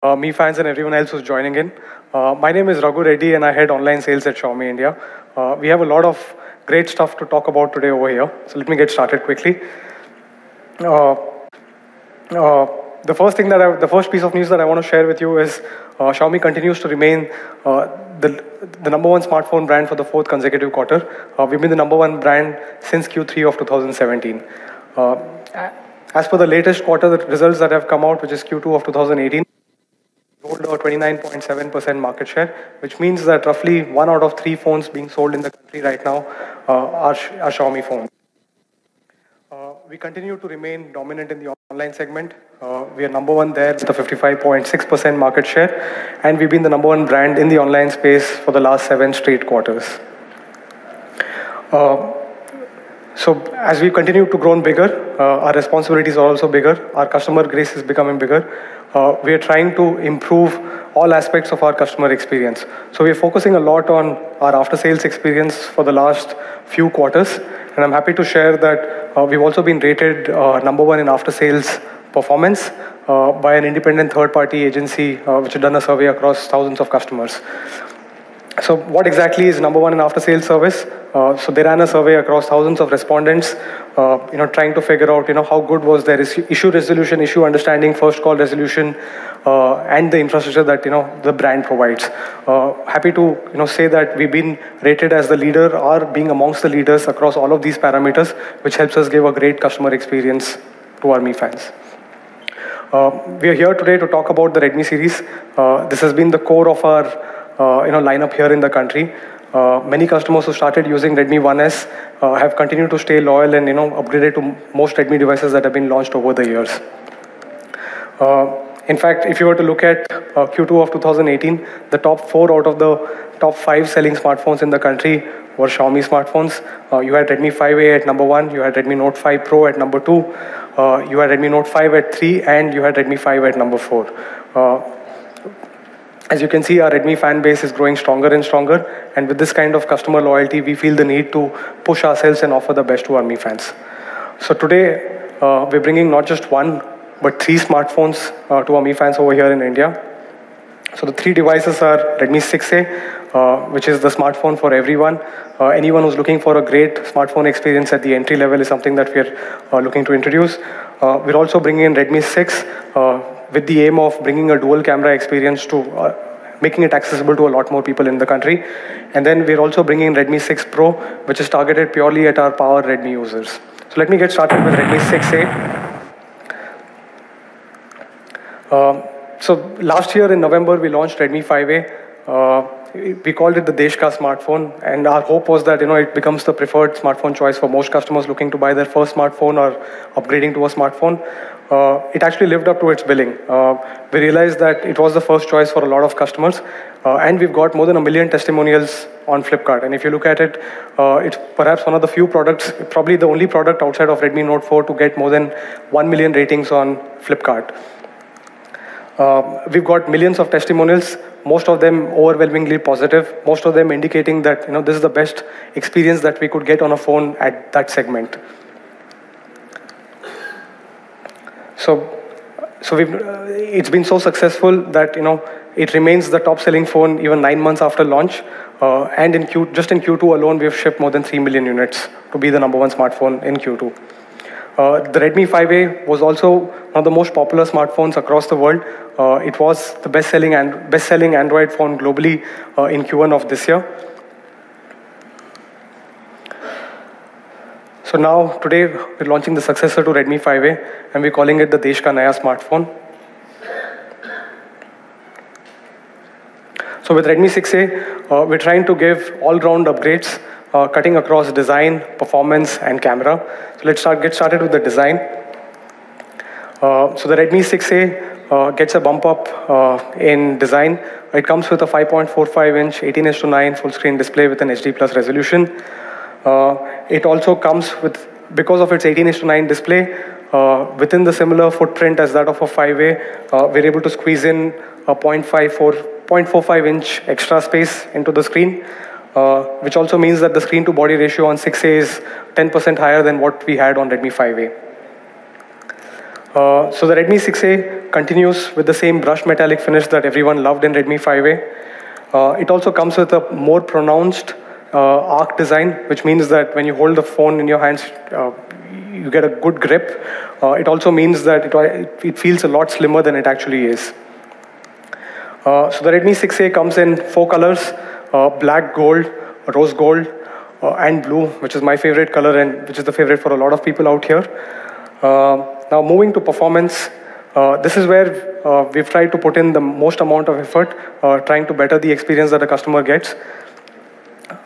Me fans and everyone else who's joining in. My name is Raghu Reddy and I head online sales at Xiaomi India. We have a lot of great stuff to talk about today over here. So let me get started quickly. The first piece of news that I want to share with you is Xiaomi continues to remain the number one smartphone brand for the fourth consecutive quarter. We've been the number one brand since Q3 of 2017. As per the latest quarter results that have come out, which is Q2 of 2018, we hold a 29.7% market share, which means that roughly 1 out of 3 phones being sold in the country right now are Xiaomi phones. We continue to remain dominant in the online segment. We are number one there with a 55.6% market share, and we've been the number one brand in the online space for the last 7 straight quarters. So as we continue to grow bigger, our responsibilities are also bigger. Our customer base is becoming bigger. We are trying to improve all aspects of our customer experience. So we are focusing a lot on our after-sales experience for the last few quarters. And I'm happy to share that we've also been rated number one in after-sales performance by an independent third-party agency which has done a survey across thousands of customers. So what exactly is number one in after-sales service? So they ran a survey across thousands of respondents, trying to figure out, how good was their issue resolution, issue understanding, first call resolution, and the infrastructure that, the brand provides. Happy to, say that we've been rated as the leader or being amongst the leaders across all of these parameters, which helps us give a great customer experience to our Mi fans. We are here today to talk about the Redmi series. This has been the core of our lineup here in the country. Many customers who started using Redmi 1S have continued to stay loyal and upgraded to most Redmi devices that have been launched over the years. In fact, if you were to look at Q2 of 2018, the top 4 out of the top 5 selling smartphones in the country were Xiaomi smartphones. You had Redmi 5A at number 1, you had Redmi Note 5 Pro at number 2, you had Redmi Note 5 at 3, and you had Redmi 5 at number 4. As you can see, our Redmi fan base is growing stronger and stronger, and with this kind of customer loyalty, we feel the need to push ourselves and offer the best to our Mi fans. So today, we're bringing not just 1, but 3 smartphones to our Mi fans over here in India. So the 3 devices are Redmi 6A, which is the smartphone for everyone. Anyone who's looking for a great smartphone experience at the entry level is something that we're looking to introduce. We're also bringing in Redmi 6, with the aim of bringing a dual camera experience to making it accessible to a lot more people in the country. And then we're also bringing in Redmi 6 Pro, which is targeted purely at our power Redmi users. So let me get started with Redmi 6A. So last year in November, we launched Redmi 5A. We called it the Desh ka smartphone, and our hope was that it becomes the preferred smartphone choice for most customers looking to buy their first smartphone or upgrading to a smartphone. It actually lived up to its billing. We realized that it was the first choice for a lot of customers, and we've got more than 1 million testimonials on Flipkart. And if you look at it, it's perhaps one of the few products, probably the only product outside of Redmi Note 4 to get more than 1 million ratings on Flipkart. We've got millions of testimonials, most of them overwhelmingly positive, most of them indicating that this is the best experience that we could get on a phone at that segment. So it's been so successful that it remains the top-selling phone even 9 months after launch. And just in Q2 alone, we've shipped more than 3 million units to be the number one smartphone in Q2. The Redmi 5A was also one of the most popular smartphones across the world. It was the best-selling Android phone globally in Q1 of this year. So now, today, we're launching the successor to Redmi 5A, and we're calling it the Desh ka Naya smartphone. So with Redmi 6A, we're trying to give all-round upgrades, cutting across design, performance, and camera. So let's get started with the design. So the Redmi 6A gets a bump up in design. It comes with a 5.45-inch 18:9 full-screen display with an HD+ resolution. It also comes with, because of its 18:9 display, within the similar footprint as that of a 5A, we're able to squeeze in a 0.45-inch extra space into the screen, which also means that the screen-to-body ratio on 6A is 10% higher than what we had on Redmi 5A. So the Redmi 6A continues with the same brushed metallic finish that everyone loved in Redmi 5A. It also comes with a more pronounced arc design, which means that when you hold the phone in your hands, you get a good grip. It also means that it feels a lot slimmer than it actually is. So the Redmi 6A comes in 4 colors, black, gold, rose gold, and blue, which is my favorite color and which is the favorite for a lot of people out here. Now moving to performance, this is where we've tried to put in the most amount of effort, trying to better the experience that the customer gets.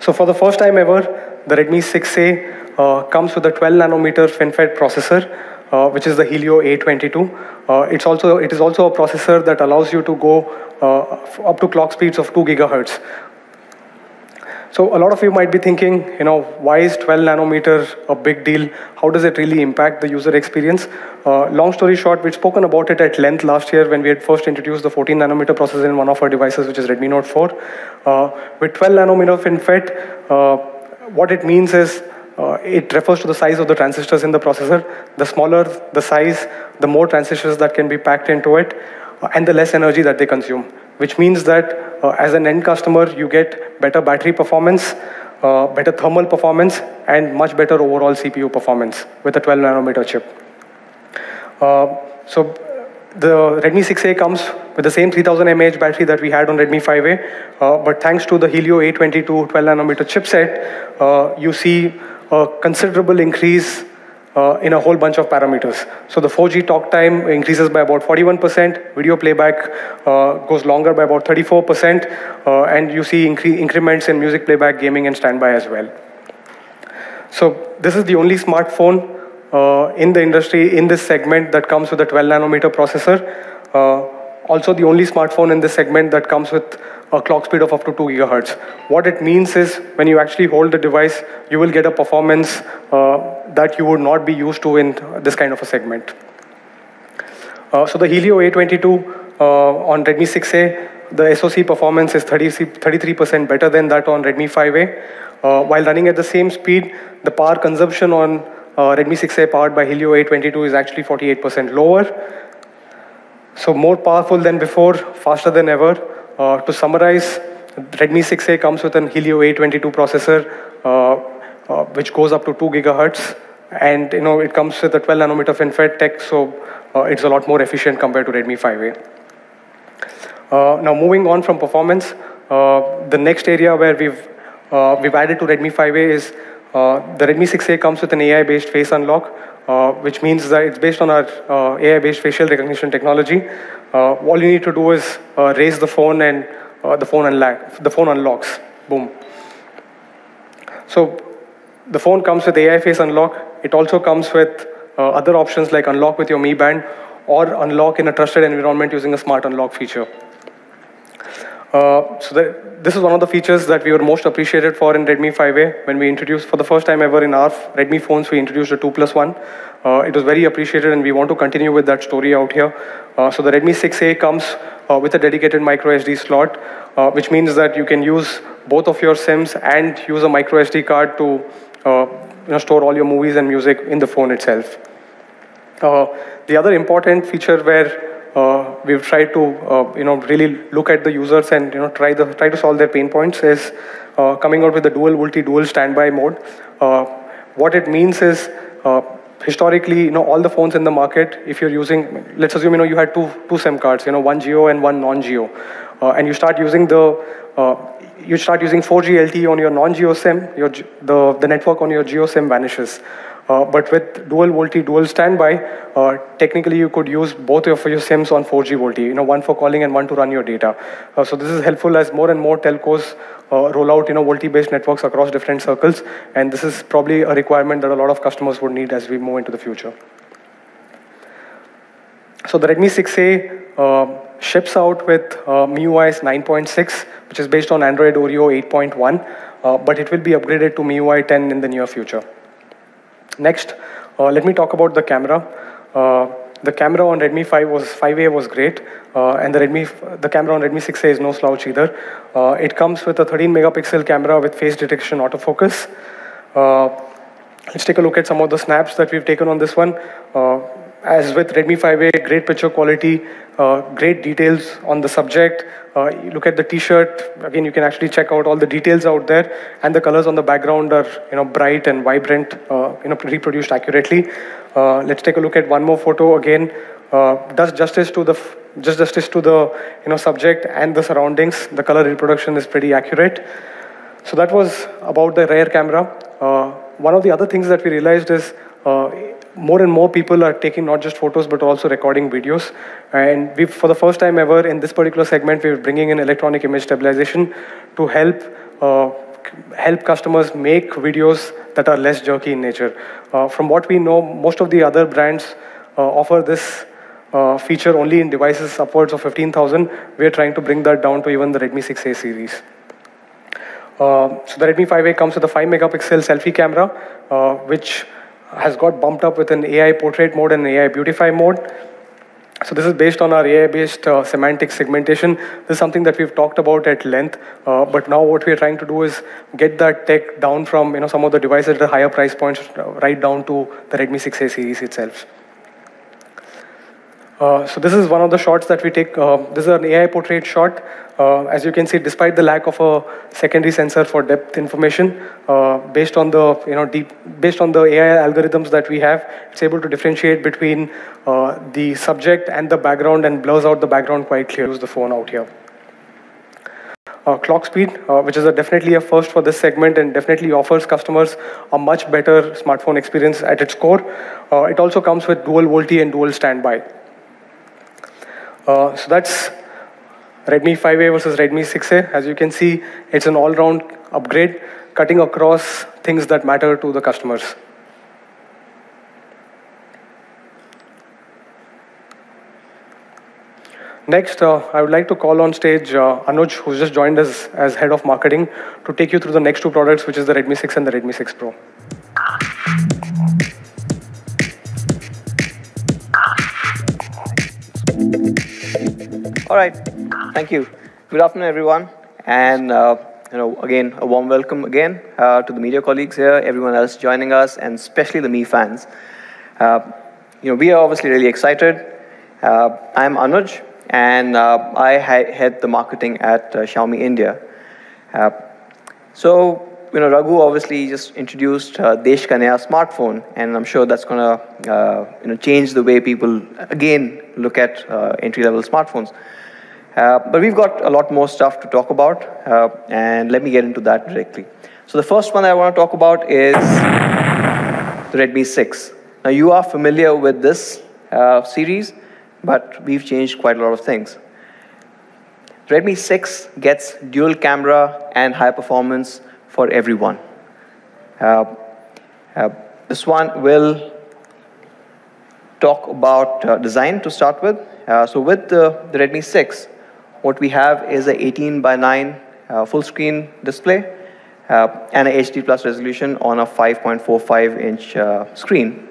So for the first time ever, the Redmi 6A comes with a 12 nanometer FinFET processor, which is the Helio A22. It is also a processor that allows you to go up to clock speeds of 2 gigahertz. So a lot of you might be thinking, why is 12 nanometer a big deal? How does it really impact the user experience? Long story short, we'd spoken about it at length last year when we had first introduced the 14 nanometer processor in one of our devices, which is Redmi Note 4. With 12 nanometer FinFET, what it means is it refers to the size of the transistors in the processor. The smaller the size, the more transistors that can be packed into it, and the less energy that they consume. Which means that as an end customer, you get better battery performance, better thermal performance, and much better overall CPU performance with a 12 nanometer chip. So the Redmi 6A comes with the same 3000 mAh battery that we had on Redmi 5A, but thanks to the Helio A22 12 nanometer chipset, you see a considerable increase in a whole bunch of parameters. So the 4G talk time increases by about 41%, video playback goes longer by about 34%, and you see increments in music playback, gaming, and standby as well. So this is the only smartphone in the industry, in this segment, that comes with a 12 nanometer processor. Also the only smartphone in this segment that comes with a clock speed of up to 2 gigahertz. What it means is when you actually hold the device, you will get a performance that you would not be used to in this kind of a segment. So the Helio A22 on Redmi 6A, the SoC performance is 33% better than that on Redmi 5A. While running at the same speed, the power consumption on Redmi 6A powered by Helio A22 is actually 48% lower. So more powerful than before, faster than ever. To summarize, Redmi 6A comes with an Helio A22 processor, which goes up to 2 gigahertz, and it comes with a 12 nanometer FinFET tech, so it's a lot more efficient compared to Redmi 5A. Now moving on from performance, the next area where we've added to Redmi 5A is the Redmi 6A comes with an AI-based face unlock, which means that it's based on our AI-based facial recognition technology. All you need to do is raise the phone and the phone unlocks. Boom. So the phone comes with AI face unlock. It also comes with other options like unlock with your Mi Band or unlock in a trusted environment using a smart unlock feature. This is one of the features that we were most appreciated for in Redmi 5A. When we introduced, for the first time ever in our Redmi phones, we introduced a 2+1. It was very appreciated, and we want to continue with that story out here. So the Redmi 6A comes with a dedicated microSD slot, which means that you can use both of your SIMs and use a microSD card to store all your movies and music in the phone itself. The other important feature where we've tried to really look at the users and try to solve their pain points is coming out with the dual VoLTE dual standby mode. What it means is historically, all the phones in the market, if you're using, let's assume you had two SIM cards, one Geo and one non-Geo, and you start using 4G LTE on your non-Geo SIM, the network on your Geo SIM vanishes. But with dual VoLTE, dual standby, technically you could use both of your SIMs on 4G VoLTE, one for calling and one to run your data. So this is helpful as more and more telcos roll out VoLTE-based networks across different circles, and this is probably a requirement that a lot of customers would need as we move into the future. So the Redmi 6A ships out with MIUI 9.6, which is based on Android Oreo 8.1, but it will be upgraded to MIUI 10 in the near future. Next, let me talk about the camera. The camera on Redmi 5A was great, and the camera on Redmi 6A is no slouch either. It comes with a 13 megapixel camera with face detection autofocus. Let's take a look at some of the snaps that we've taken on this one. As with Redmi 5A, great picture quality, great details on the subject. You look at the T-shirt, again, you can actually check out all the details out there, and the colors on the background are bright and vibrant, reproduced accurately. Let's take a look at one more photo again. Does justice to the subject and the surroundings. The color reproduction is pretty accurate. So that was about the rear camera. One of the other things that we realized is more and more people are taking not just photos but also recording videos. And for the first time ever in this particular segment, we're bringing in electronic image stabilization to help customers make videos that are less jerky in nature. From what we know, most of the other brands offer this feature only in devices upwards of 15,000. We're trying to bring that down to even the Redmi 6A series. So the Redmi 5A comes with a 5-megapixel selfie camera, which has got bumped up with an AI portrait mode and an AI beautify mode. So this is based on our AI-based semantic segmentation. This is something that we've talked about at length, but now what we're trying to do is get that tech down from some of the devices at the higher price points right down to the Redmi 6A series itself. So this is one of the shots that we take. This is an AI portrait shot. As you can see, despite the lack of a secondary sensor for depth information, based on the AI algorithms that we have, it's able to differentiate between the subject and the background and blurs out the background quite clearly. Use the phone out here. Clock speed, which is definitely a first for this segment and definitely offers customers a much better smartphone experience at its core. It also comes with dual VoLTE and dual standby. So that's Redmi 5A versus Redmi 6A. As you can see, it's an all-round upgrade, cutting across things that matter to the customers. Next, I would like to call on stage Anuj, who's just joined us as head of marketing, to take you through the next two products, which is the Redmi 6 and the Redmi 6 Pro. All right, thank you. Good afternoon, everyone, and again, a warm welcome again to the media colleagues here, everyone else joining us, and especially the Mi fans. We are obviously really excited. I'm Anuj, and I head the marketing at Xiaomi India. Raghu obviously just introduced Desh Ka Naya smartphone, and I'm sure that's going to change the way people again look at entry-level smartphones. But we've got a lot more stuff to talk about, and let me get into that directly. So the first one I want to talk about is the Redmi 6. Now, you are familiar with this series, but we've changed quite a lot of things. Redmi 6 gets dual camera and high performance for everyone. This one will talk about design to start with. So with the Redmi 6, what we have is an 18:9 full screen display and a HD plus resolution on a 5.45-inch screen.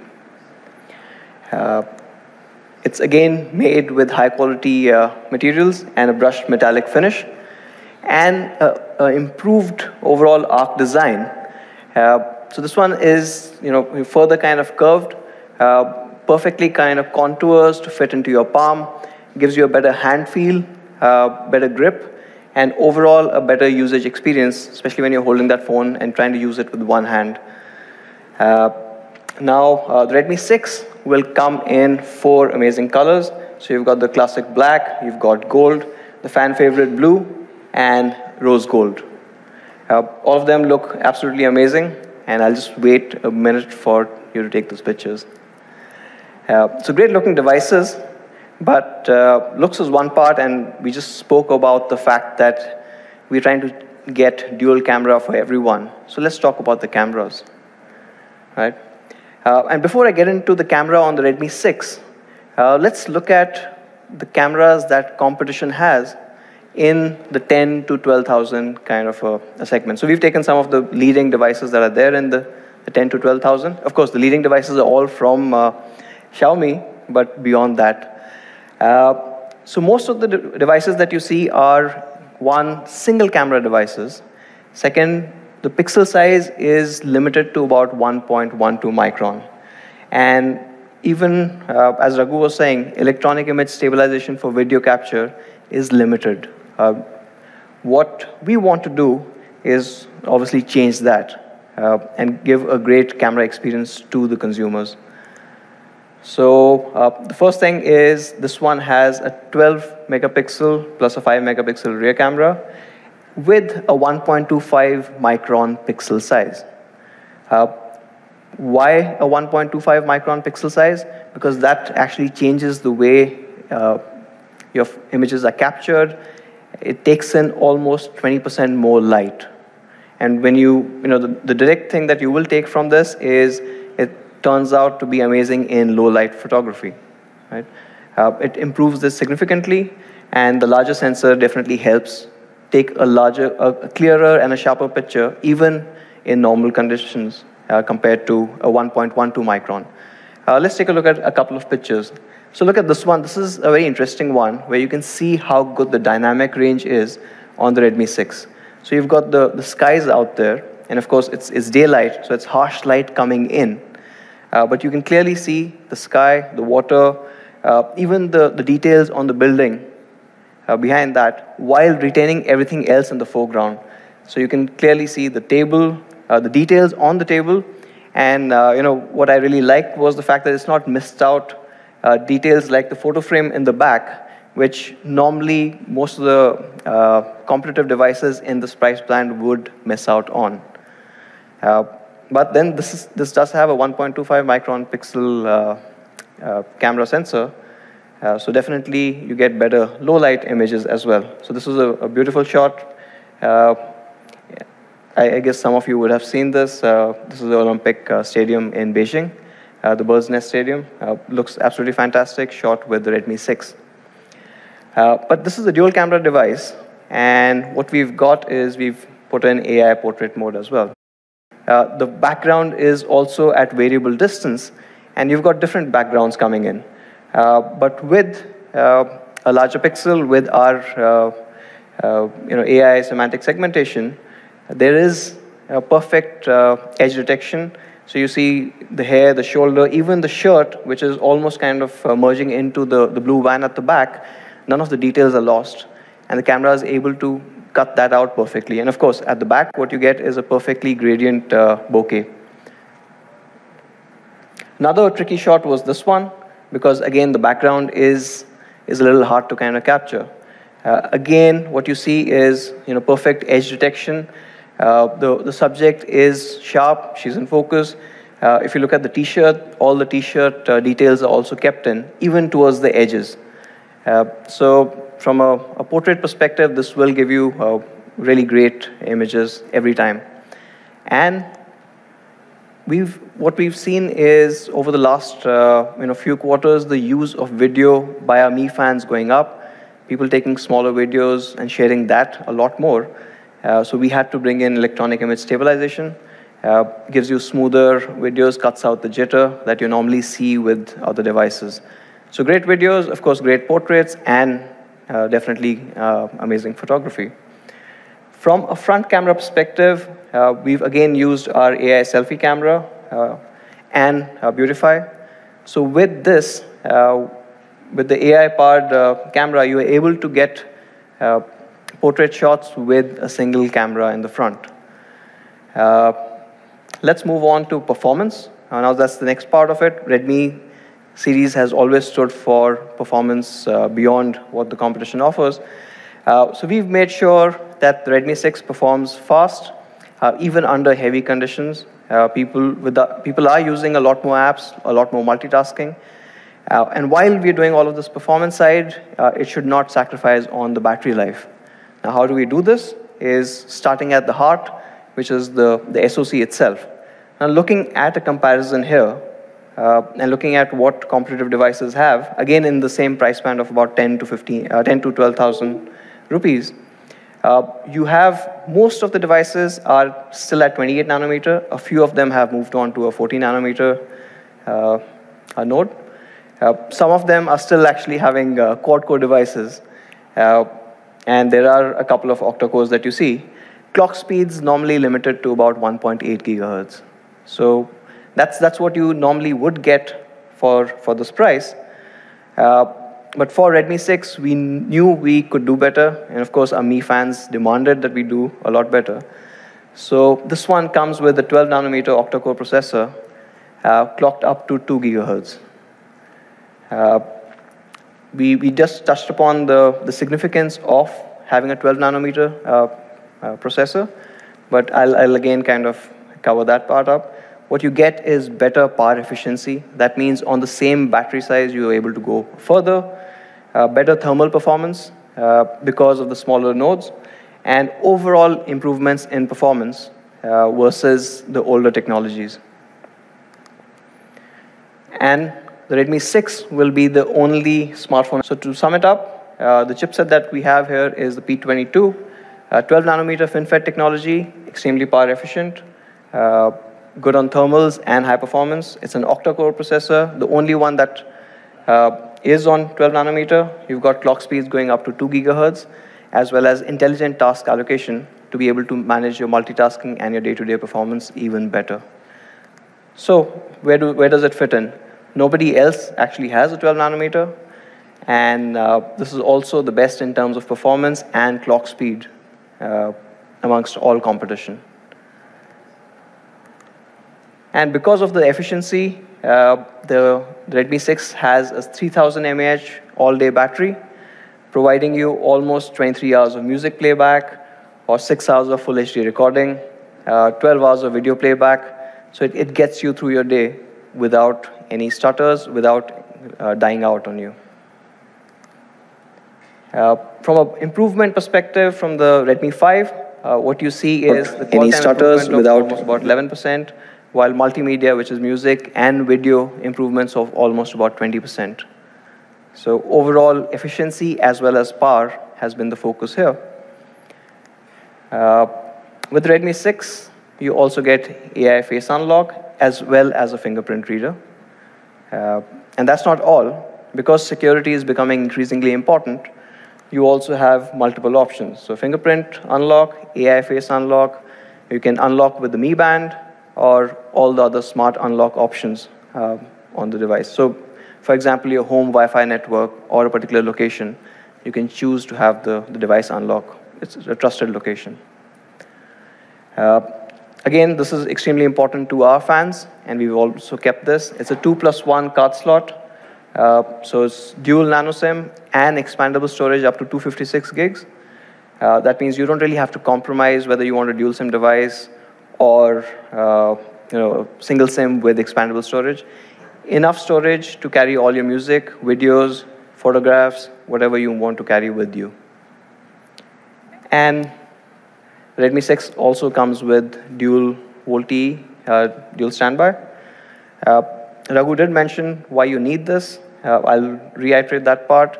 It's again made with high quality materials and a brushed metallic finish and improved overall arc design. So this one is further kind of curved, perfectly kind of contours to fit into your palm, gives you a better hand feel, better grip, and overall a better usage experience, especially when you're holding that phone and trying to use it with one hand. Now, the Redmi 6 will come in 4 amazing colors. So you've got the classic black, you've got gold, the fan favorite blue, and rose gold. All of them look absolutely amazing, and I'll just wait a minute for you to take those pictures. So great looking devices, but looks is one part, and we just spoke about the fact that we're trying to get dual camera for everyone. So let's talk about the cameras, right? And before I get into the camera on the Redmi 6, let's look at the cameras that competition has in the 10 to 12,000 kind of a segment. So we've taken some of the leading devices that are there in the 10 to 12,000. Of course, the leading devices are all from Xiaomi, but beyond that. So most of the devices that you see are one, single camera devices. Second, the pixel size is limited to about 1.12 micron. And even as Raghu was saying, electronic image stabilization for video capture is limited. What we want to do is obviously change that and give a great camera experience to the consumers. So the first thing is this one has a 12 megapixel plus a 5 megapixel rear camera with a 1.25 micron pixel size. Why a 1.25 micron pixel size? Because that actually changes the way your images are captured. It takes in almost 20% more light. And when the direct thing that you will take from this is it turns out to be amazing in low light photography, right? It improves this significantly, and the larger sensor definitely helps take a clearer and a sharper picture, even in normal conditions, compared to a 1.12 micron. Let's take a look at a couple of pictures. So look at this one. This is a very interesting one where you can see how good the dynamic range is on the Redmi 6. So you've got the skies out there, and of course it's daylight, so it's harsh light coming in. But you can clearly see the sky, the water, even the details on the building behind that, while retaining everything else in the foreground. So you can clearly see the table, the details on the table, and what I really liked was the fact that it's not missed out details like the photo frame in the back, which normally most of the competitive devices in this price band would miss out on. But then this does have a 1.25 micron pixel camera sensor, so definitely you get better low light images as well. So this is a beautiful shot. I guess some of you would have seen this. This is the Olympic Stadium in Beijing, the Bird's Nest Stadium. Looks absolutely fantastic, shot with the Redmi 6. But this is a dual camera device, and what we've got is we've put in AI portrait mode as well. The background is also at variable distance, and you've got different backgrounds coming in. But with a larger pixel, with our AI semantic segmentation, there is a perfect edge detection. So you see the hair, the shoulder, even the shirt, which is almost kind of merging into the blue van at the back. None of the details are lost, and the camera is able to cut that out perfectly. And of course, at the back, what you get is a perfectly gradient bokeh. Another tricky shot was this one, because again, the background is a little hard to kind of capture. Again, what you see is perfect edge detection. The subject is sharp, she's in focus. If you look at the t-shirt, all the t-shirt details are also kept in, even towards the edges. So from a portrait perspective, this will give you really great images every time. And what we've seen is over the last few quarters, the use of video by our Mi fans going up, people taking smaller videos and sharing that a lot more. So we had to bring in electronic image stabilization. Gives you smoother videos, cuts out the jitter that you normally see with other devices. So great videos, of course, great portraits, and definitely amazing photography. From a front camera perspective, we've again used our AI selfie camera and Beautify. So with this, with the AI-powered camera, you are able to get portrait shots with a single camera in the front. Let's move on to performance. Now that's the next part of it. Redmi series has always stood for performance beyond what the competition offers. So we've made sure that the Redmi 6 performs fast, even under heavy conditions. People are using a lot more apps, a lot more multitasking. And while we're doing all of this performance side, it should not sacrifice on the battery life. Now, how do we do this? Is starting at the heart, which is the SoC itself. Now, looking at a comparison here, and looking at what competitive devices have, again in the same price band of about 10 to 12,000 rupees, you have most of the devices are still at 28 nanometer. A few of them have moved on to a 14 nanometer node. Some of them are still actually having quad-core devices. And there are a couple of octa-cores that you see. Clock speeds normally limited to about 1.8 gigahertz. So that's what you normally would get for this price. But for Redmi 6, we knew we could do better. And of course, our Mi fans demanded that we do a lot better. So this one comes with a 12 nanometer octa-core processor, clocked up to 2 gigahertz. We just touched upon the significance of having a 12 nanometer processor, but I'll again kind of cover that part up. What you get is better power efficiency. That means on the same battery size, you're able to go further, better thermal performance because of the smaller nodes, and overall improvements in performance versus the older technologies. And the Redmi 6 will be the only smartphone. So to sum it up, the chipset that we have here is the P22, 12 nanometer FinFET technology, extremely power efficient, good on thermals and high performance. It's an octa-core processor, the only one that is on 12 nanometer. You've got clock speeds going up to 2 gigahertz, as well as intelligent task allocation to be able to manage your multitasking and your day-to-day performance even better. So where does it fit in? Nobody else actually has a 12 nanometer, and this is also the best in terms of performance and clock speed amongst all competition. And because of the efficiency, the Redmi 6 has a 3000 mAh all-day battery, providing you almost 23 hours of music playback, or 6 hours of full HD recording, 12 hours of video playback. So it gets you through your day without any stutters, without dying out on you. From an improvement perspective, from the Redmi 5, what you see is the any stutters without almost about 11%, while multimedia, which is music and video, improvements of almost about 20%. So overall efficiency as well as power has been the focus here. With Redmi 6, you also get AI face unlock as well as a fingerprint reader. And that's not all. Because security is becoming increasingly important, you also have multiple options. So fingerprint unlock, AI face unlock, you can unlock with the Mi Band, or all the other smart unlock options on the device. So for example, your home Wi-Fi network or a particular location, you can choose to have the device unlock. It's a trusted location. Again, this is extremely important to our fans, and we've also kept this. It's a 2+1 card slot. So it's dual nano SIM and expandable storage up to 256 gigs. That means you don't really have to compromise whether you want a dual SIM device or single SIM with expandable storage. Enough storage to carry all your music, videos, photographs, whatever you want to carry with you. And Redmi 6 also comes with dual VoLTE, dual standby. Raghu did mention why you need this. I'll reiterate that part.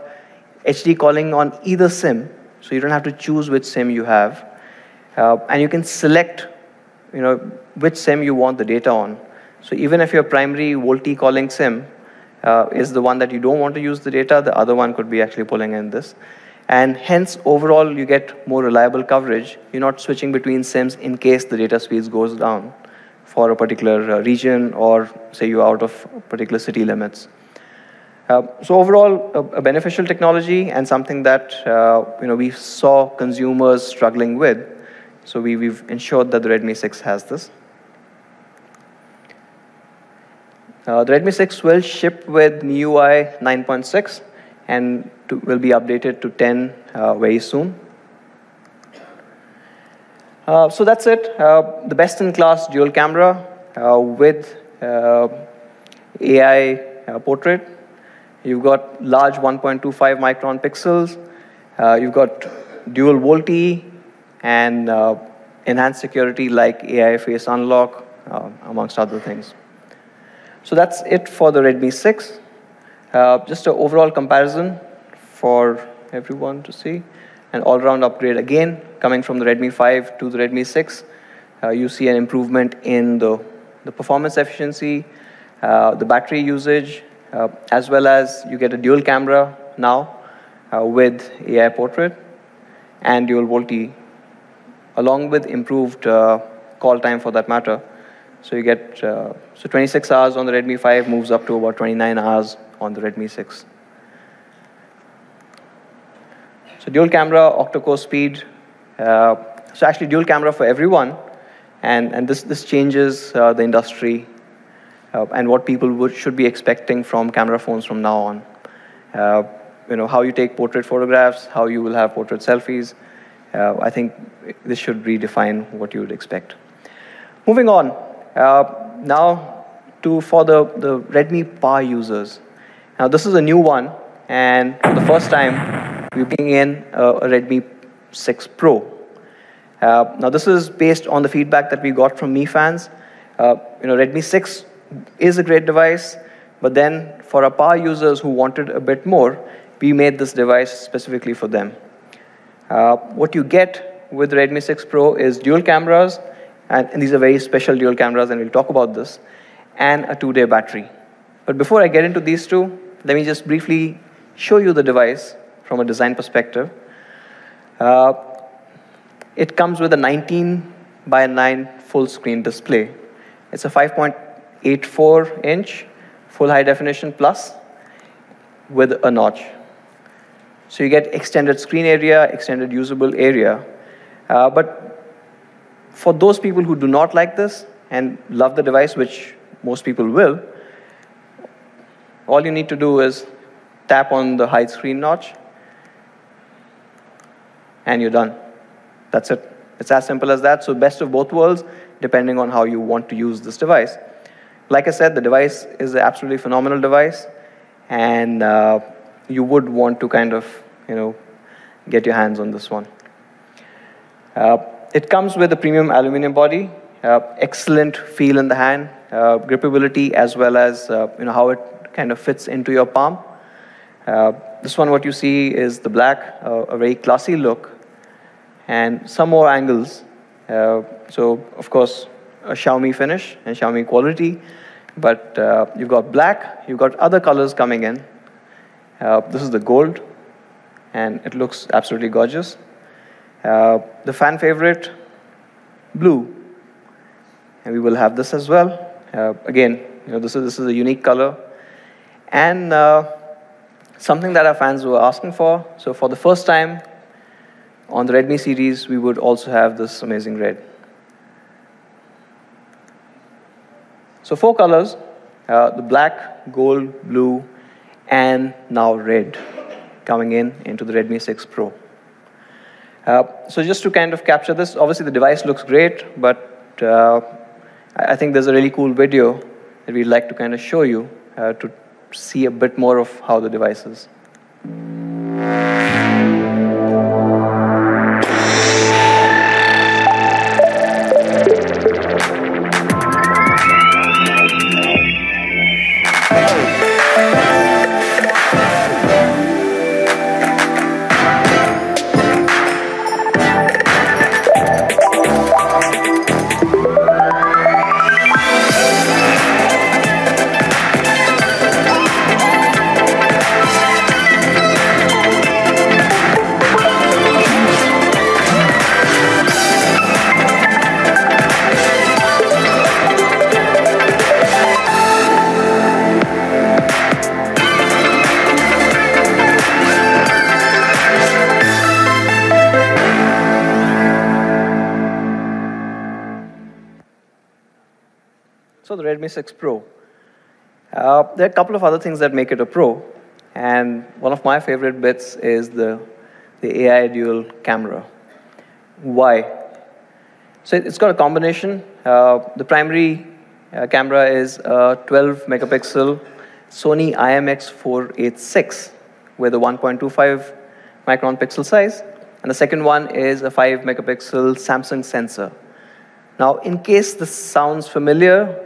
HD calling on either SIM, so you don't have to choose which SIM you have. And you can select which SIM you want the data on. So even if your primary VoLTE calling SIM is the one that you don't want to use the data, the other one could be actually pulling in this. And hence, overall, you get more reliable coverage. You're not switching between SIMs in case the data speeds goes down for a particular region, or say you're out of particular city limits. So overall, a beneficial technology and something that we saw consumers struggling with. So we've ensured that the Redmi 6 has this. The Redmi 6 will ship with MIUI 9.6 and will be updated to 10 very soon. So that's it. The best-in-class dual camera with AI portrait. You've got large 1.25 micron pixels. You've got dual VoLTE and enhanced security like AI face unlock, amongst other things. So that's it for the Redmi 6. Just an overall comparison for everyone to see. An all-round upgrade again, coming from the Redmi 5 to the Redmi 6. You see an improvement in the performance efficiency, the battery usage, as well as you get a dual camera now with AI portrait and dual VoLTE, along with improved call time for that matter. So you get 26 hours on the Redmi 5 moves up to about 29 hours on the Redmi 6. So dual camera, octa-core speed. So actually dual camera for everyone, and this changes the industry and what people should be expecting from camera phones from now on. How you take portrait photographs, how you will have portrait selfies. I think this should redefine what you would expect. Moving on, now for the Redmi power users. Now this is a new one, and for the first time, we're bringing in a Redmi 6 Pro. Now this is based on the feedback that we got from Mi fans. Redmi 6 is a great device, but then for our power users who wanted a bit more, we made this device specifically for them. What you get with Redmi 6 Pro is dual cameras, and these are very special dual cameras, and we'll talk about this, and a 2-day battery. But before I get into these two, let me just briefly show you the device from a design perspective. It comes with a 19:9 full screen display. It's a 5.84-inch full high definition plus with a notch. So you get extended screen area, extended usable area. But for those people who do not like this and love the device, which most people will, all you need to do is tap on the hide screen notch, and you're done. That's it. It's as simple as that. So best of both worlds, depending on how you want to use this device. Like I said, the device is an absolutely phenomenal device, and you would want to kind of, get your hands on this one. It comes with a premium aluminum body, excellent feel in the hand, grippability, as well as how it kind of fits into your palm. This one, what you see is the black, a very classy look, and some more angles. So, of course, a Xiaomi finish and Xiaomi quality, but you've got black, you've got other colors coming in. This is the gold, and it looks absolutely gorgeous. The fan favorite, blue, and we will have this as well. Again, this is a unique color, and something that our fans were asking for. So for the first time on the Redmi series, we would also have this amazing red. So 4 colors, the black, gold, blue, and now red, coming into the Redmi 6 Pro. So just to kind of capture this, obviously the device looks great, but I think there's a really cool video that we'd like to kind of show you to see a bit more of how the device is. So the Redmi 6 Pro. There are a couple of other things that make it a Pro, and one of my favorite bits is the AI dual camera. Why? So it's got a combination. The primary camera is a 12 megapixel Sony IMX486 with a 1.25 micron pixel size, and the second one is a 5 megapixel Samsung sensor. Now, in case this sounds familiar,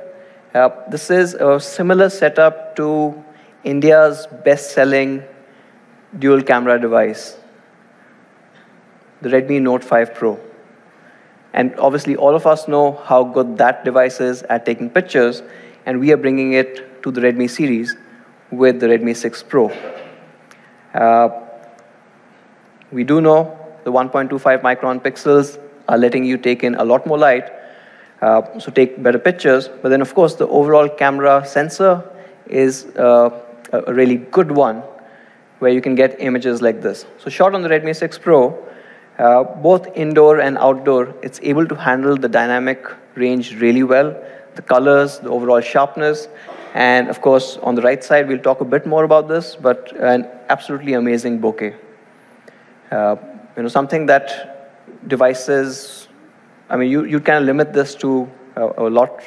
this is a similar setup to India's best-selling dual camera device, the Redmi Note 5 Pro. And obviously, all of us know how good that device is at taking pictures, and we are bringing it to the Redmi series with the Redmi 6 Pro. We do know the 1.25 micron pixels are letting you take in a lot more light, so take better pictures. But then, of course, the overall camera sensor is a really good one, where you can get images like this. So shot on the Redmi 6 Pro, both indoor and outdoor, it's able to handle the dynamic range really well, the colors, the overall sharpness, and of course, on the right side, we'll talk a bit more about this, but an absolutely amazing bokeh. Something that devices, I mean, you kind of limit this to a lot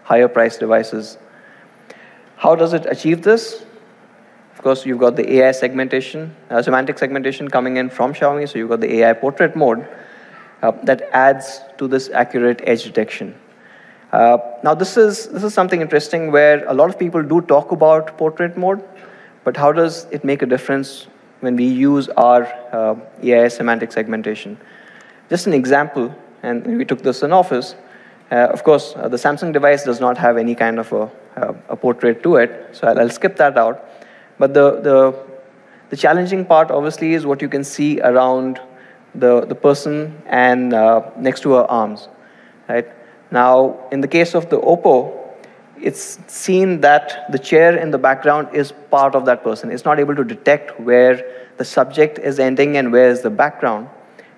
higher priced devices. How does it achieve this? Of course, you've got the AI segmentation, semantic segmentation coming in from Xiaomi, so you've got the AI portrait mode that adds to this accurate edge detection. Now, this is something interesting where a lot of people do talk about portrait mode, but how does it make a difference when we use our AI semantic segmentation? Just an example, and we took this in office. Of course, the Samsung device does not have any kind of a portrait to it, so I'll skip that out. But the challenging part, obviously, is what you can see around the person and next to her arms, right? Now, in the case of the Oppo, it's seen that the chair in the background is part of that person. It's not able to detect where the subject is ending and where is the background,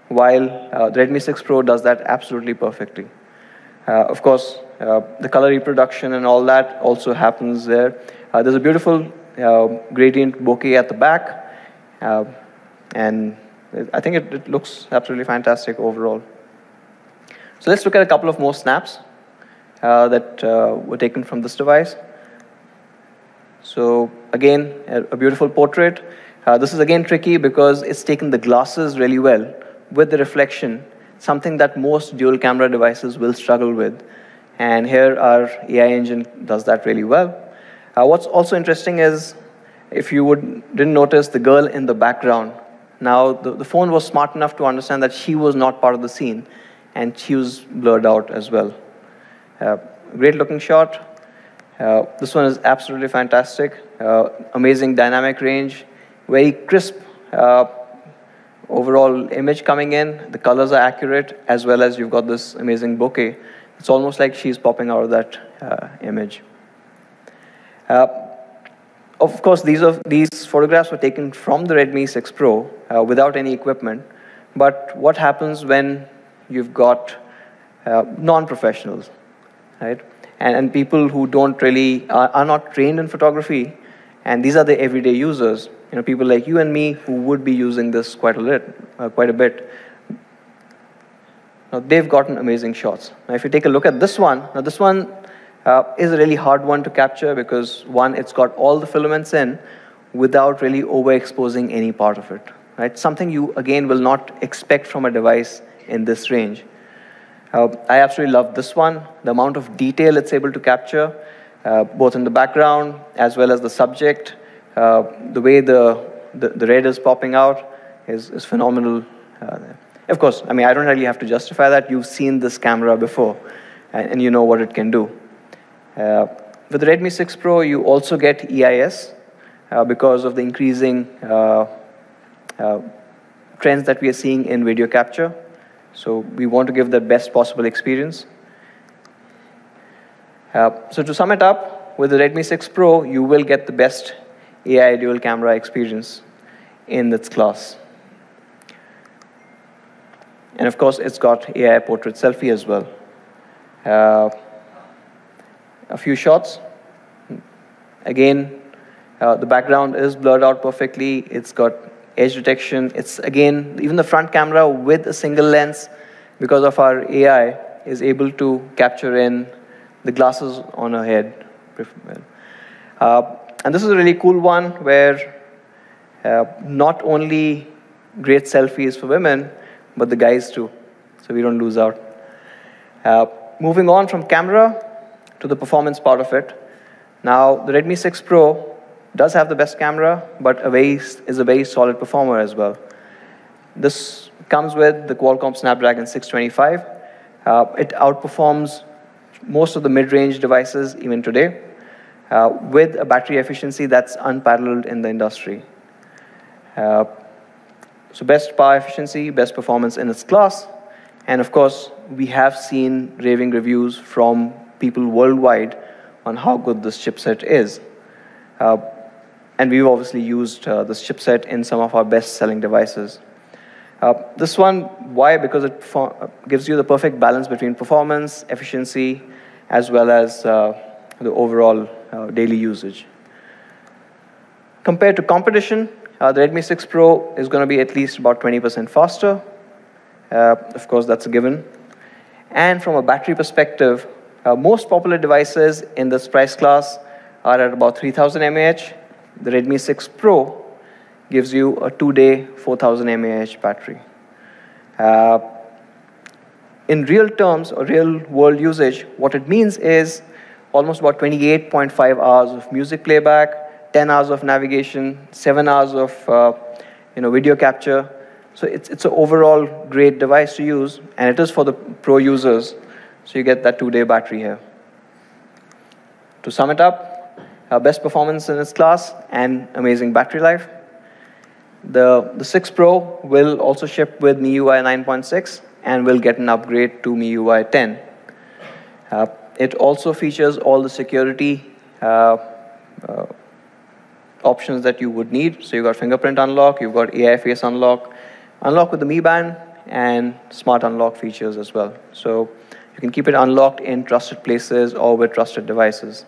while the Redmi 6 Pro does that absolutely perfectly. Of course, the color reproduction and all that also happens there. There's a beautiful gradient bokeh at the back, and I think it looks absolutely fantastic overall. So let's look at a couple of more snaps that were taken from this device. So again, a beautiful portrait. This is again tricky because it's taken the glasses really well with the reflection, something that most dual camera devices will struggle with. And here our AI engine does that really well. What's also interesting is, if you didn't notice the girl in the background, now the phone was smart enough to understand that she was not part of the scene, and she was blurred out as well. Great looking shot. This one is absolutely fantastic. Amazing dynamic range, very crisp overall image coming in. The colors are accurate, as well as you've got this amazing bokeh. It's almost like she's popping out of that image. Of course, these photographs were taken from the Redmi 6 Pro without any equipment. But what happens when you've got non-professionals, right? And people who don't really are not trained in photography, and these are the everyday users. People like you and me who would be using this quite a bit. Now, they've gotten amazing shots. Now, if you take a look at this one, now this one is a really hard one to capture because, one, it's got all the filaments in without really overexposing any part of it, right? Something you, again, will not expect from a device in this range. I absolutely love this one. The amount of detail it's able to capture, both in the background as well as the subject. The way the red is popping out is phenomenal. Of course, I mean, I don't really have to justify that. You've seen this camera before, and you know what it can do. With the Redmi 6 Pro, you also get EIS because of the increasing trends that we are seeing in video capture. So we want to give the best possible experience. So to sum it up, with the Redmi 6 Pro, you will get the best AI dual camera experience in its class. And of course, it's got AI portrait selfie as well. A few shots. Again, the background is blurred out perfectly. It's got edge detection. It's, again, even the front camera with a single lens, because of our AI, is able to capture in the glasses on her head. And this is a really cool one where not only great selfies for women, but the guys too, so we don't lose out. Moving on from camera to the performance part of it. Now, the Redmi 6 Pro does have the best camera, but is a very solid performer as well. This comes with the Qualcomm Snapdragon 625. It outperforms most of the mid-range devices even today, with a battery efficiency that's unparalleled in the industry. So best power efficiency, best performance in its class, and of course, we have seen raving reviews from people worldwide on how good this chipset is. And we've obviously used this chipset in some of our best-selling devices. This one, why? Because it gives you the perfect balance between performance, efficiency, as well as the overall daily usage. Compared to competition, the Redmi 6 Pro is going to be at least about 20% faster. Of course, that's a given. And from a battery perspective, most popular devices in this price class are at about 3000 mAh. The Redmi 6 Pro gives you a 2-day 4000 mAh battery. In real terms, or real world usage, what it means is almost about 28.5 hours of music playback, 10 hours of navigation, 7 hours of video capture. So it's an overall great device to use, and it is for the pro users. So you get that 2-day battery here. To sum it up, best performance in its class and amazing battery life. The 6 Pro will also ship with MIUI 9.6 and will get an upgrade to MIUI 10. It also features all the security options that you would need. So you've got fingerprint unlock, you've got AI face unlock, unlock with the Mi Band, and smart unlock features as well. So you can keep it unlocked in trusted places or with trusted devices.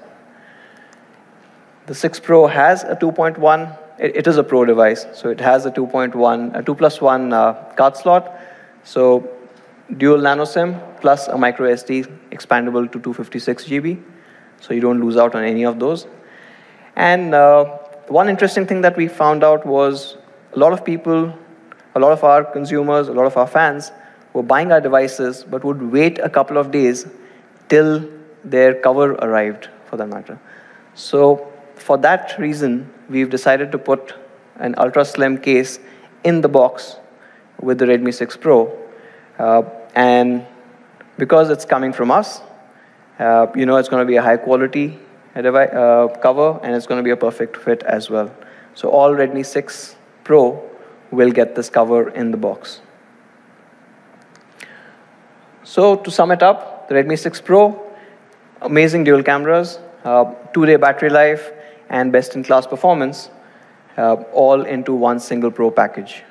The 6 Pro has a 2.1, it is a Pro device, so it has a 2.1, a 2+1 card slot. So dual nano SIM plus a microSD expandable to 256 GB. So you don't lose out on any of those. And one interesting thing that we found out was a lot of people, a lot of our consumers, a lot of our fans were buying our devices but would wait a couple of days till their cover arrived, for that matter. So for that reason, we've decided to put an ultra slim case in the box with the Redmi 6 Pro. And because it's coming from us, it's going to be a high quality cover, and it's going to be a perfect fit as well. So all Redmi 6 Pro will get this cover in the box. So to sum it up, the Redmi 6 Pro, amazing dual cameras, 2-day battery life, and best-in-class performance, all into one single Pro package.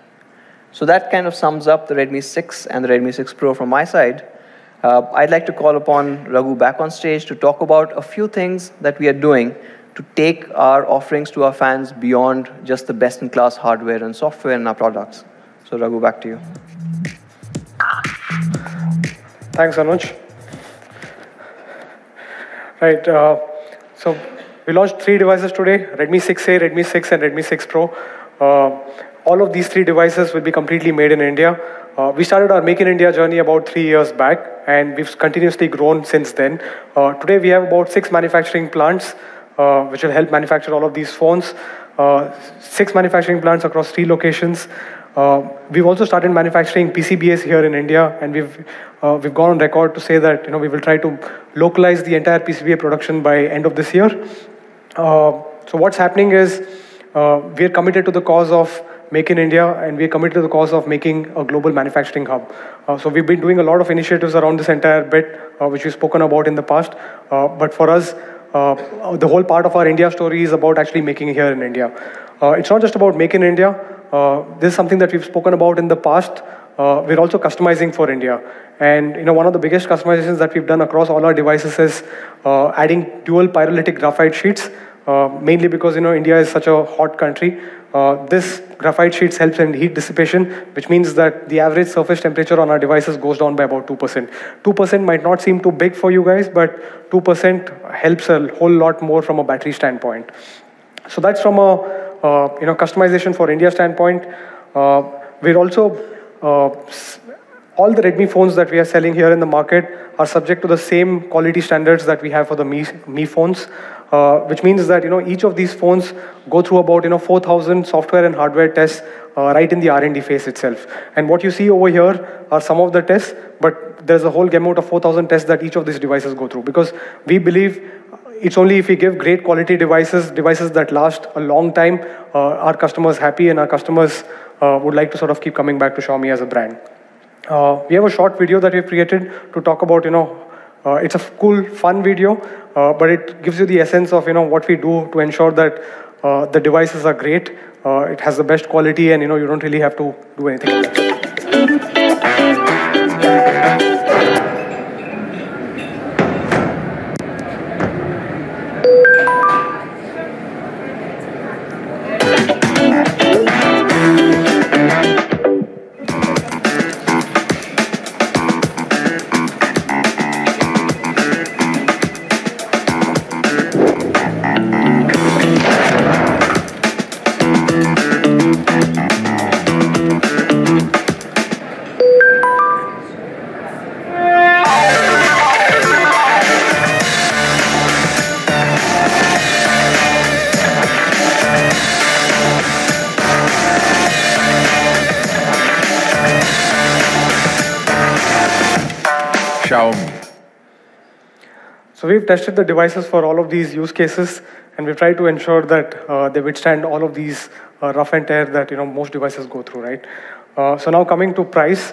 So that kind of sums up the Redmi 6 and the Redmi 6 Pro from my side. I'd like to call upon Raghu back on stage to talk about a few things that we are doing to take our offerings to our fans beyond just the best-in-class hardware and software in our products. So Raghu, back to you. Thanks, Anuj. Right, so we launched 3 devices today, Redmi 6A, Redmi 6, and Redmi 6 Pro. All of these 3 devices will be completely made in India. We started our Make in India journey about 3 years back, and we've continuously grown since then. Today we have about 6 manufacturing plants, which will help manufacture all of these phones. 6 manufacturing plants across 3 locations. We've also started manufacturing PCBAs here in India, and we've gone on record to say that we will try to localize the entire PCBA production by end of this year. So what's happening is we are committed to the cause of Make in India, and we are committed to the cause of making a global manufacturing hub. So we've been doing a lot of initiatives around this entire bit, which we've spoken about in the past. But for us, the whole part of our India story is about actually making it here in India. It's not just about Make in India. This is something that we've spoken about in the past. We're also customizing for India. And one of the biggest customizations that we've done across all our devices is adding dual pyrolytic graphite sheets, mainly because India is such a hot country. This graphite sheets helps in heat dissipation, which means that the average surface temperature on our devices goes down by about 2%. 2% might not seem too big for you guys, but 2% helps a whole lot more from a battery standpoint. So that's from a customization for India standpoint. We're also all the Redmi phones that we are selling here in the market are subject to the same quality standards that we have for the Mi phones, which means that each of these phones go through about 4,000 software and hardware tests right in the R&D phase itself. And what you see over here are some of the tests, but there's a whole gamut of 4,000 tests that each of these devices go through, because we believe it's only if we give great quality devices that last a long time, our customers happy, and our customers would like to sort of keep coming back to Xiaomi as a brand. We have a short video that we've created to talk about, it's a cool, fun video, but it gives you the essence of, what we do to ensure that the devices are great, it has the best quality, and, you don't really have to do anything else. Xiaomi. So we've tested the devices for all of these use cases, and we've tried to ensure that they withstand all of these rough and tear that most devices go through, right? So now coming to price,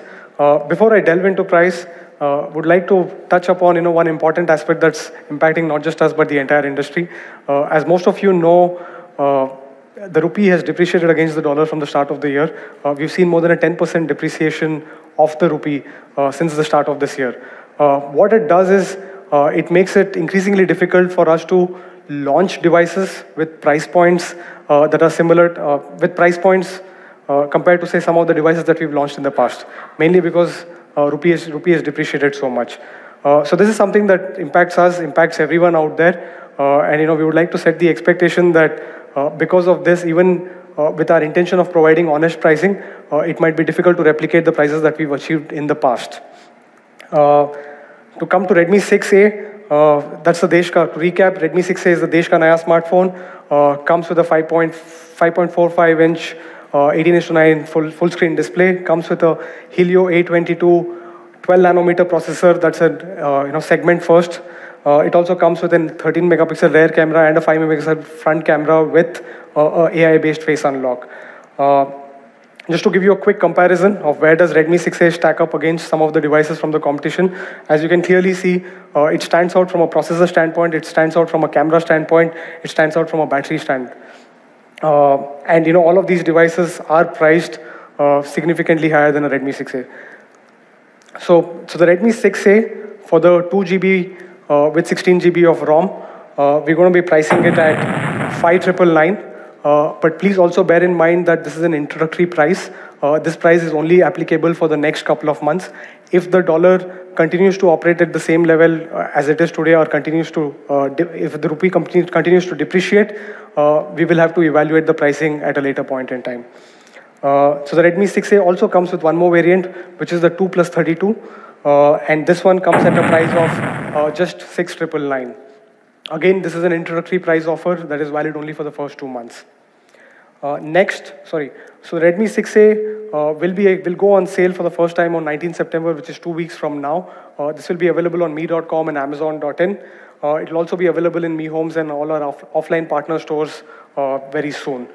before I delve into price, would like to touch upon one important aspect that's impacting not just us but the entire industry. As most of you know, the rupee has depreciated against the dollar from the start of the year. We've seen more than a 10% depreciation of the rupee since the start of this year. What it does is it makes it increasingly difficult for us to launch devices with price points that are similar, compared to, say, some of the devices that we've launched in the past, mainly because rupee has depreciated so much. So this is something that impacts us, impacts everyone out there, and we would like to set the expectation that because of this, even with our intention of providing honest pricing, it might be difficult to replicate the prices that we've achieved in the past. To come to Redmi 6A, that's the Desh ka. To recap, Redmi 6A is the Desh ka naya smartphone. Comes with a 5.45-inch 18:9 full screen display. Comes with a Helio A22 12-nanometer processor. That's a segment first. It also comes with a 13-megapixel rear camera and a 5-megapixel front camera with AI-based face unlock. Just to give you a quick comparison of where does Redmi 6A stack up against some of the devices from the competition, as you can clearly see, it stands out from a processor standpoint, it stands out from a camera standpoint, it stands out from a battery stand. And all of these devices are priced significantly higher than a Redmi 6A. So the Redmi 6A, for the 2 GB with 16 GB of ROM, we're going to be pricing it at 5,999. But please also bear in mind that this is an introductory price. This price is only applicable for the next couple of months. If the dollar continues to operate at the same level as it is today, or continues to, if the rupee continues to depreciate, we will have to evaluate the pricing at a later point in time. So the Redmi 6A also comes with one more variant, which is the 2+32. And this one comes at a price of just 6,999. Again, this is an introductory price offer that is valid only for the first 2 months. So Redmi 6A will go on sale for the first time on 19 September, which is 2 weeks from now. This will be available on me.com and amazon.in. It will also be available in Mi Homes and all our offline partner stores very soon.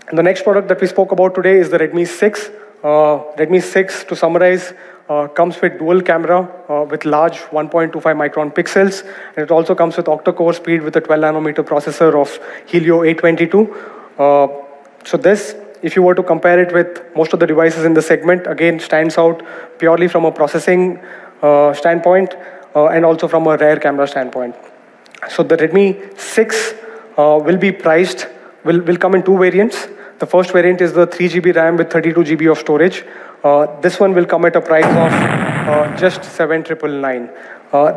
And the next product that we spoke about today is the Redmi 6. Redmi 6, to summarize, comes with dual camera with large 1.25 micron pixels, and it also comes with octa-core speed with a 12-nanometer processor of Helio A22. So this, if you were to compare it with most of the devices in the segment, again stands out purely from a processing standpoint and also from a rear camera standpoint. So the Redmi 6 will come in 2 variants. The first variant is the 3 GB RAM with 32 GB of storage. This one will come at a price of just 7,999.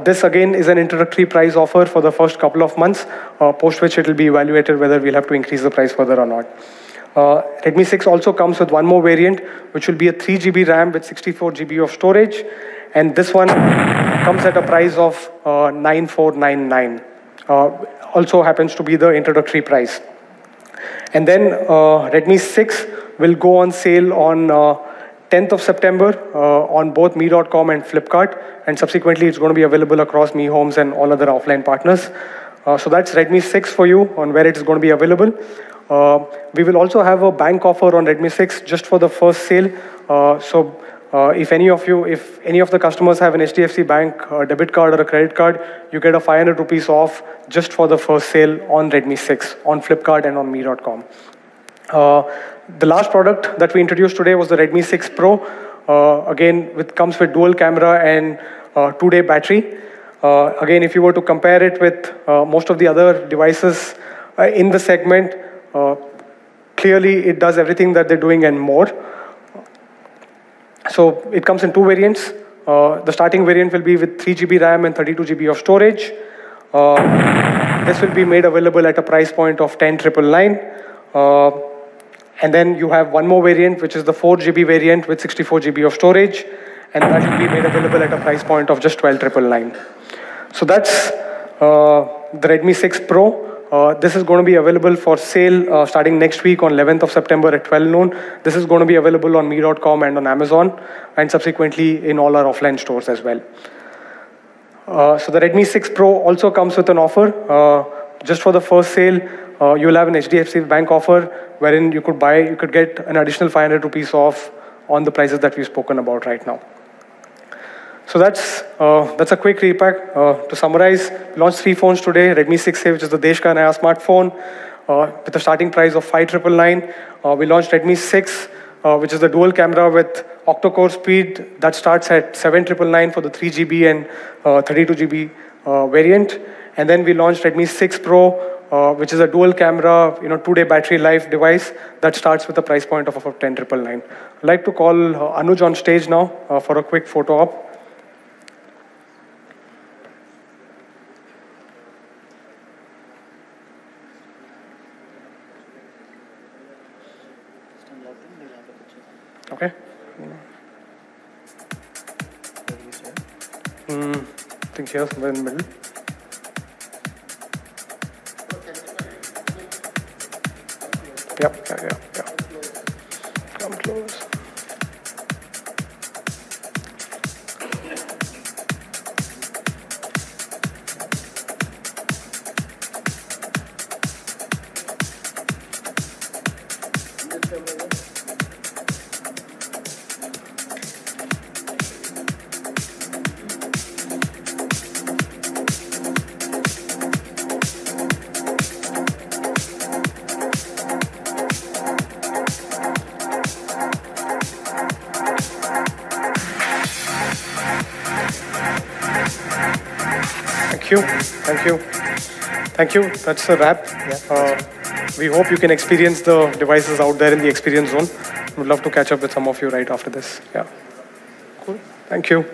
This again is an introductory price offer for the first couple of months, post which it will be evaluated whether we'll have to increase the price further or not. Redmi 6 also comes with one more variant, which will be a 3 GB RAM with 64 GB of storage, and this one comes at a price of 9,499. Also happens to be the introductory price. And then Redmi 6 will go on sale on 10th of September on both me.com and Flipkart, and subsequently it's going to be available across Mi Homes and all other offline partners. So that's Redmi 6 for you on where it's going to be available. We will also have a bank offer on Redmi 6 just for the first sale. If any of the customers have an HDFC Bank debit card or a credit card, you get a 500 rupees off just for the first sale on Redmi 6 on Flipkart and on me.com. The last product that we introduced today was the Redmi 6 Pro. Again, it comes with dual camera and 2-day battery. Again, if you were to compare it with most of the other devices in the segment, clearly it does everything that they're doing and more. So it comes in 2 variants. The starting variant will be with 3 GB RAM and 32 GB of storage. This will be made available at a price point of 10,999. And then you have one more variant, which is the 4 GB variant with 64 GB of storage. And that will be made available at a price point of just 12,999. So that's the Redmi 6 Pro. This is going to be available for sale starting next week on 11th of September at 12 noon. This is going to be available on me.com and on Amazon, and subsequently in all our offline stores as well. So the Redmi 6 Pro also comes with an offer. Just for the first sale, you will have an HDFC Bank offer wherein you could get an additional 500 rupees off on the prices that we've spoken about right now. So that's a quick repack. To summarize, we launched 3 phones today. Redmi 6A, which is the Desh ka naya smartphone, with a starting price of 5,999. We launched Redmi 6, which is the dual camera with octa-core speed that starts at 7,999 for the 3 GB and 32 GB variant. And then we launched Redmi 6 Pro, which is a dual camera, 2-day battery life device that starts with a price point of 10,999. I'd like to call Anuj on stage now for a quick photo op. Okay. I think here somewhere in the middle. Yep, yeah. Come close. Thank you. That's a wrap. Yeah. We hope you can experience the devices out there in the experience zone. We'd love to catch up with some of you right after this. Yeah. Cool. Thank you.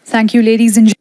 Thank you, ladies and gentlemen.